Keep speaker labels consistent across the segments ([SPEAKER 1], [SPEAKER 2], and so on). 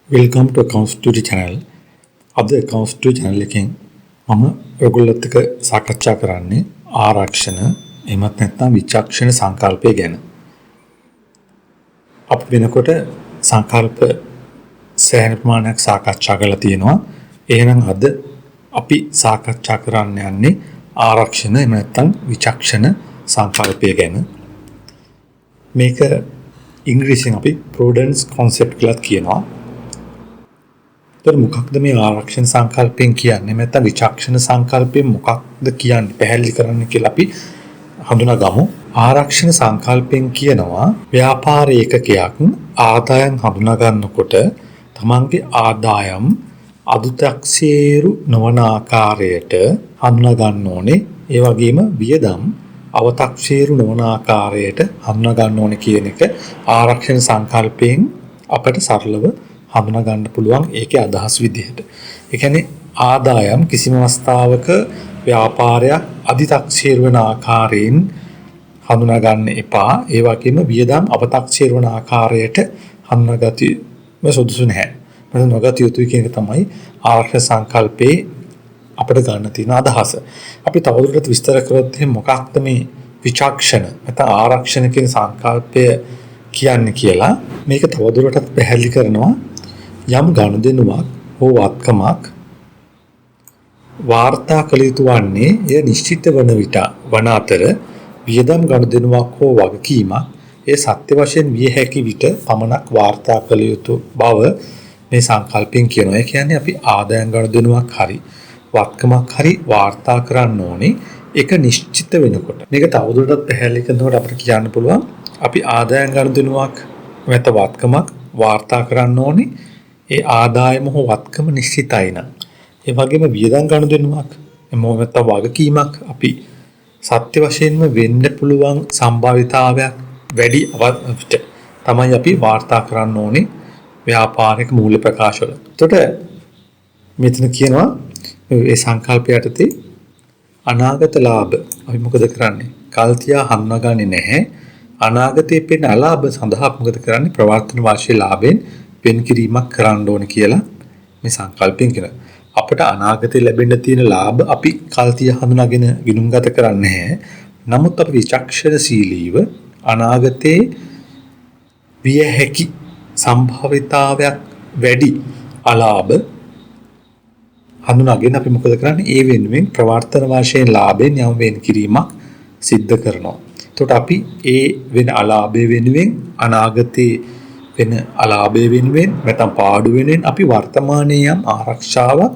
[SPEAKER 1] Welcome to Accounts Studio channel. අද Accounts Studio channel එකෙන් මම ඔයගොල්ලොත් එක්ක සාකච්ඡා කරන්නේ ආරක්ෂණ එහෙමත් නැත්නම් විචක්ෂණ සංකල්පය ගැන. අපි වෙනකොට සංකල්ප සෑහෙන ප්‍රමාණයක් සාකච්ඡා කරලා තියෙනවා. එහෙනම් අද අපි සාකච්ඡා කරන්න යන්නේ ආරක්ෂණ එහෙම නැත්නම් විචක්ෂණ සංකල්පය ගැන. මේක ඉංග්‍රීසියෙන් අපි prudence concept කියලා කියනවා. මොකක්ද මේ ආරක්ෂණ සංකල්පයෙන් කියන්නේ නැත්නම් විචක්ෂණ සංකල්පයෙන් මොකක්ද කියන්නේ පැහැදිලි කරන්න කියලා අපි හඳුනාගමු. ආරක්ෂණ සංකල්පයෙන් කියනවා ව්‍යාපාර ඒකකයක් ආදායම් හඳුනා ගන්නකොට තමන්ගේ ආදායම් අදුතක්සේරු නොවන ආකාරයට හඳුනා ගන්න ඕනේ. ඒ වගේම වියදම් අවතක්සේරු නොවන ආකාරයට හඳුනා ගන්න ඕනේ කියන එක ආරක්ෂණ සංකල්පයෙන් අපට සරලව හඳුනා ගන්න පුළුවන් ඒකේ අදහස් විදිහට. ඒ කියන්නේ ආදායම් කිසිම අවස්ථාවක ව්‍යාපාරයක් අධිතක්සේරු වෙන ආකාරයෙන් හඳුනා ගන්න එපා. ඒ වගේම වියදම් අපතක්සේරු වෙන ආකාරයට හඳුනාගatiම සුදුසු නැහැ. මොකද නොගත යුතුයි කියන එක තමයි ආරක්ෂක සංකල්පේ අපිට ගන්න තියෙන අදහස. අපි තවදුරටත් විස්තර කරොත් මොකක්ද මේ විචක්ෂණ නැත්නම් ආරක්ෂණ කියන සංකල්පය කියන්නේ කියලා මේක තවදුරටත් පැහැදිලි කරනවා. යම් ගනුදෙනුවක් හෝ වත්කමක් වාර්තා කළ යුතු වන්නේ එය නිශ්චිත වන විට වන අතර වියදම් ගනුදෙනුවක් හෝ වගකීමක් ඒ සත්‍ය වශයෙන් විය හැකි විට පමණක් වාර්තා කළ යුතු බව මේ සංකල්පයෙන් කියනවා. ඒ කියන්නේ අපි ආදායම් ගනුදෙනුවක් හරි වත්කමක් හරි වාර්තා කරන්න ඕනේ ඒක නිශ්චිත වෙනකොට. මේක තවදුරටත් පැහැදිලි කරනකොට අපිට කියන්න පුළුවන් අපි ආදායම් ගනුදෙනුවක් නැත්නම් වත්කමක් වාර්තා කරන්න ඕනේ ඒ ආදායම හෝ වත්කම නිශ්චිතයි නම්. ඒ වගේම වියදම් ගනුදෙනුවක් එමොම නැත්නම් වගකීමක් අපි සත්‍ය වශයෙන්ම වෙන්න පුළුවන් සම්භාවිතාවයක් වැඩි අපිට තමයි අපි වාර්තා කරන්න ඕනේ ව්‍යාපාරික මූල්‍ය ප්‍රකාශ වල. එතකොට මෙතන කියනවා මේ සංකල්ප යටතේ අනාගත ලාභ අපි මොකද කරන්නේ? කල් තියා හඳුනාගන්නේ නැහැ. අනාගතයේ පෙන අලාභ සඳහා මොකද කරන්නේ? ප්‍රවර්තන වාර්ෂික ලාභයෙන් වෙන් කිරීමක් කරන්න ඕනේ කියලා මේ සංකල්පයෙන් කියනවා. අපිට අනාගතේ ලැබෙන්න තියෙන ලාභ අපි කල්තිය හඳුනාගෙන විනුම්ගත කරන්නේ නැහැ. නමුත් අපි විචක්ෂණශීලීව අනාගතේ විය හැකි සම්භාවිතාවයක් වැඩි අලාභ හඳුනාගෙන අපි මොකද කරන්නේ? ඒ වෙනුවෙන් ප්‍රවර්තන වශයෙන් ලාභයෙන් යම් වෙන් කිරීමක් සිද්ධ කරනවා. එතකොට අපි ඒ වෙන අලාභය වෙනුවෙන් අනාගතේ වෙන අලාභය වෙනුවෙන් නැත්නම් පාඩු වෙනුවෙන් අපි වර්තමානයේ යම් ආරක්ෂාවක්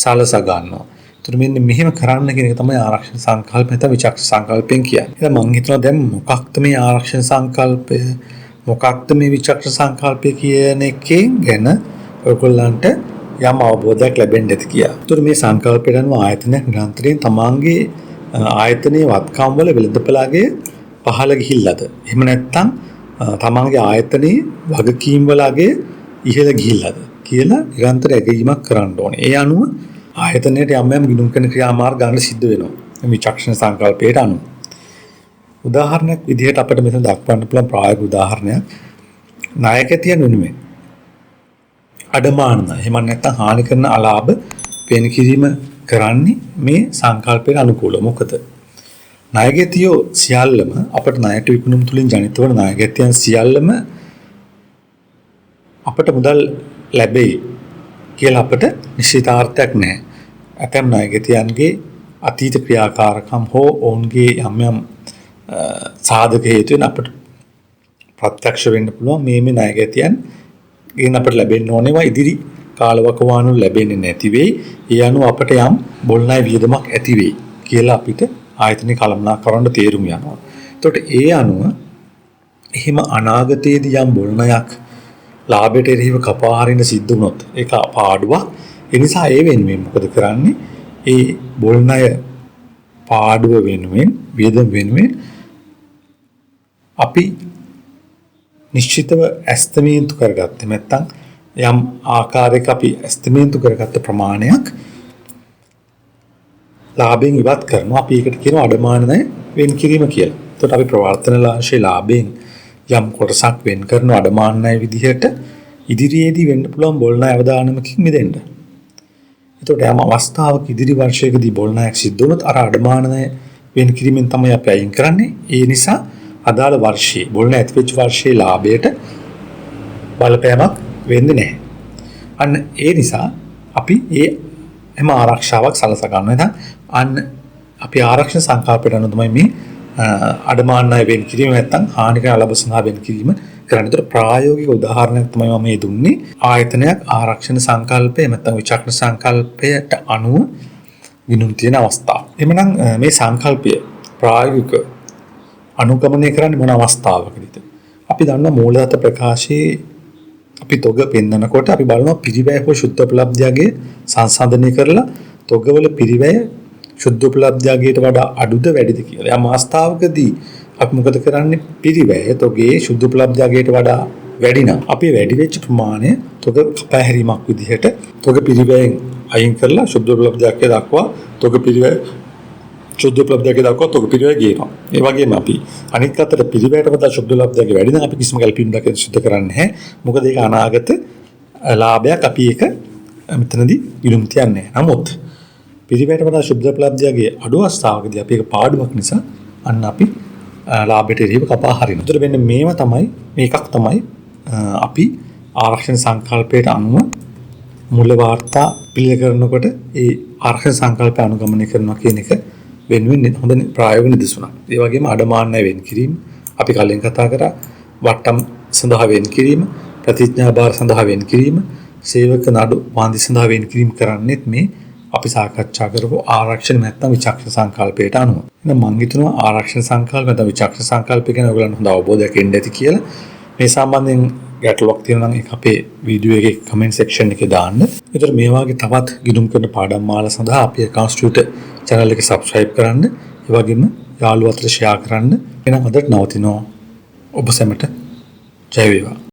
[SPEAKER 1] සලසා ගන්නවා. ඒතර මෙන්න මෙහෙම කරන්න කියන එක තමයි ආරක්ෂණ සංකල්ප නැත්නම් විචක්ෂණ සංකල්පයෙන් කියන්නේ. එහෙනම් මම හිතනවා දැන් මොකක්ද මේ ආරක්ෂණ සංකල්පය? මොකක්ද මේ විචක්ෂණ සංකල්පය කියන එකෙන් ගැන ඔයගොල්ලන්ට යම් අවබෝධයක් ලැබෙන්න ඇති කියලා. ඒතර මේ සංකල්පයට අනුව ආයතනයක් නිරන්තරයෙන් තමන්ගේ ආයතනයේ වත්කම් වල වෙළඳපළගේ පහළ ගිහිල්ලාද? එහෙම නැත්නම් තමන්ගේ ආයතනයේ වගකීම් වලගේ ඉහළ ගිහිල්ලාද කියලා නිරන්තර ඇගීමක් කරන්න ඕනේ. ඒ අනුව ආයතනයට යම් යම් ගිණුම් කරන ක්‍රියාමාර්ග ගන්න සිද්ධ වෙනවා. මේ විචක්ෂණ සංකල්පයට අනුව. උදාහරණයක් විදිහට අපිට මෙතන දක්වන්න පුළුවන් ප්‍රායෝගික උදාහරණයක් ණයකතියන් වෙනුවෙන් අඩමාන එහෙම නැත්නම් හානි කරන අලාභ වෙන කිරීම කරන්නේ මේ සංකල්පයට අනුකූලව. මොකද ණයගැතියෝ සියල්ලම අපට ණයට විකුණුම් තුලින් ජනිත වන ණයගැතියන් සියල්ලම අපට මුදල් ලැබෙයි කියලා අපට නිශ්චිතාර්ථයක් නැහැ. ඇතැම් ණයගැතියන්ගේ අතීත ක්‍රියාකාරකම් හෝ ඔවුන්ගේ යම් යම් සාධක හේතු වෙන අපට ප්‍රත්‍යක්ෂ වෙන්න පුළුවන් මේ ණයගැතියන් ගෙන් අපට ලැබෙන්න ඕනේවා ඉදිරි කාලවකවානුවල ලැබෙන්නේ නැති වෙයි. ඒ අනුව අපට යම් බොල් ණය වියදමක් ඇති වෙයි කියලා අපිට ආයතනික කළමනාකරන තේරුම් යනවා. එතකොට ඒ අනුව එහෙම අනාගතයේදී යම් බොල් ණයක් ලාභයට එරෙහිව කපා හරින්න සිද්ධ වුණොත් ඒක පාඩුවක්. ඒ නිසා ඒ වෙනුවෙන් මොකද කරන්නේ? ඒ බොල් ණය පාඩුව වෙනුවෙන් වියදම් වෙනුවෙන් අපි නිශ්චිතව ඇස්තමේන්තු කරගත්තේ නැත්නම් යම් ආකාරයක අපි ඇස්තමේන්තු කරගත්ත ප්‍රමාණයක් ලාභයෙන් ඉවත් කරනවා. අපි ඒකට කියනවා අඩමාන ණය වෙන් කිරීම කියලා. එතකොට අපි ප්‍රවර්තන ලාභයෙන් යම් කොටසක් වෙන් කරන අඩමාන ණය විදිහට ඉදිරියේදී වෙන්න පුළුවන් බොල්නා අවදානමකින් මිදෙන්න. එතකොට යම් අවස්ථාවක ඉදිරි වර්ෂයකදී බොල්නායක් සිද්ධ වුණොත් අර අඩමානය වෙන් කිරීමෙන් තමයි අපි අයින් කරන්නේ. ඒ නිසා අදාළ වර්ෂයේ බොල්නා ඇතිවෙච්ච වර්ෂයේ ලාභයට බලපෑමක් වෙන්නේ නැහැ. අන්න ඒ නිසා අපි එම ආරක්ෂාවක් සලසා ගන්නවා. නැත්නම් අන්න අපි ආරක්ෂණ සංකල්පයට අනුව තමයි මේ අඩමාන ණය වෙන් කිරීම නැත්නම් හානිකර ලාභ සඳහා වෙන් කිරීම කරන්නේ. ඒතර ප්‍රායෝගික උදාහරණයක් තමයි මම මේ දුන්නේ. ආයතනයක් ආරක්ෂණ සංකල්පය නැත්නම් විචක්ෂණ සංකල්පයට අනුව ගිණුම් තියෙන අවස්ථාව. එhmenan මේ සංකල්පය ප්‍රායෝගික අනුගමනය කරන්නේ මොන අවස්ථාවකදීද? අපි දන්නා මූලධාත ප්‍රකාශයේ අපි තොග පෙන්නනකොට අපි බලනවා පිරිවැය හෝ ශුද්ධ උපලබ්ධයගේ සංසන්දනය කරලා තොගවල පිරිවැය ශුද්ධ උපලබ්ධයගේට වඩා අඩුද වැඩිද කියලා. යම් අවස්ථාවකදී අපි මොකද කරන්නේ? පිරිවැය තොගේ ශුද්ධ උපලබ්ධයගේට වඩා වැඩි නම් අපි වැඩි වෙච්ච ප්‍රමාණය තොග කපා හැරීමක් විදිහට තොග පිරිවැයෙන් අයින් කරලා ශුද්ධ උපලබ්ධයගේ දක්වා තොග පිරිවැය ශුද්ධ උපලබ්ධයගේ දක්වා තොග පිරිවැය ගේනවා. ඒ වගේම අපි අනිත් අතට පිරිවැයට වඩා ශුද්ධ උපලබ්ධයගේ වැඩි නම් අපි කිසිම ගැළපීමක් සිදු කරන්නේ නැහැ. මොකද ඒක අනාගත ලාභයක් අපි ඒක මෙතනදී විලුම් තියන්නේ. නමුත් පිරිවැයට වඩා ශුද්ධ උපලබ්ධයගේ අඩු අවස්ථාවකදී අපි ඒක පාඩුවක් නිසා අන්න අපි ලාභයට එරෙහිව කපා හරිනවා. ඒතර වෙන්නේ මේකක් තමයි අපි ආරක්ෂණ සංකල්පයට අනුව මුල වාර්තා පිළිල කරනකොට ඒ ආරක්ෂණ සංකල්පය අනුගමනය කරනවා කියන එක වෙනුවෙන් හොඳ ප්‍රායෝගික නිදසුනක්. ඒ වගේම අඩමාන ණය වෙන් කිරීම අපි කලින් කතා කරා වට්ටම් සඳහා වෙන් කිරීම, ප්‍රතිඥා භාර සඳහා වෙන් කිරීම, සේවක නඩු වාන්දි සඳහා වෙන් කිරීම කරන්නේත් මේ අපි සාකච්ඡා කරපු ආරක්ෂණ නැත්නම් විචක්ෂණ සංකල්පයට අනුව. එහෙනම් මම හිතනවා ආරක්ෂණ සංකල්ප නැත්නම් විචක්ෂණ සංකල්ප ගැන ඔයගොල්ලන්ට හොඳ අවබෝධයක් එන්න ඇති කියලා. මේ සම්බන්ධයෙන් ගැටලුවක් තියෙනවා නම් ඒක අපේ වීඩියෝ එකේ කමෙන්ට් සෙක්ෂන් එකේ දාන්න. ඒතර මේ වගේ තවත් ගිණුම් කරන පාඩම් මාලා සඳහා අපේ accounts tutor channel එක subscribe කරන්න. ඒ වගේම යාළුවෝ අතර share කරන්න. එහෙනම් අදට නවතිනවා. ඔබ සැමට ජය වේවා.